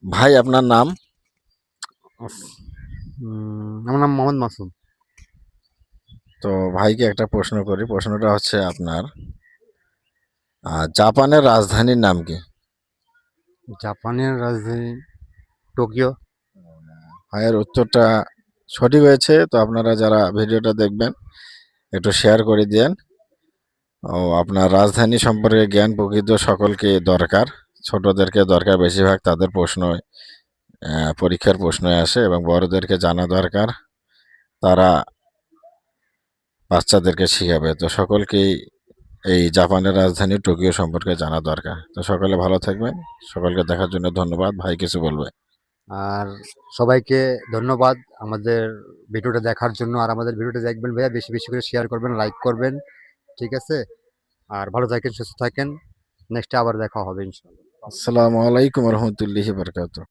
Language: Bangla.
ভাই আপনার নাম? আমার নাম মোহাম্মদ মাসুদ। তো ভাইকে একটা প্রশ্ন করি। প্রশ্নটা হচ্ছে আপনার জাপানের রাজধানীর নাম কি? জাপানের রাজধানী টোকিও। ভাইয়ের উত্তরটা সঠিক হয়েছে। তো আপনারা যারা ভিডিওটা দেখবেন একটু শেয়ার করে দিয়েন। ও আপনার রাজধানী সম্পর্কে জ্ঞান প্রকৃত সকলকে দরকার। ছোটদেরকে দরকার, বেশিরভাগ তাদের প্রশ্ন পরীক্ষার প্রশ্নই আসে, এবং বড়দেরকে জানা দরকার। তারা বাচ্চাদেরকে শিখাবে। তো সকলকেই এই জাপানের রাজধানী টোকিও সম্পর্কে জানা দরকার। তো সকলে ভালো থাকবেন। সকলকে দেখার জন্য ধন্যবাদ। ভাই কিছু বলবে? আর সবাইকে ধন্যবাদ আমাদের ভিডিওটা দেখার জন্য। আর আমাদের ভিডিওটা দেখবেন ভাইয়া, বেশি বেশি করে শেয়ার করবেন, লাইক করবেন। ঠিক আছে? আর ভালো থাকেন, সুস্থ থাকেন। নেক্সটে আবার দেখা হবে ইনশাআল্লাহ। আসসালামু আলাইকুম রহমতুল্লাহি বারকাতুহ।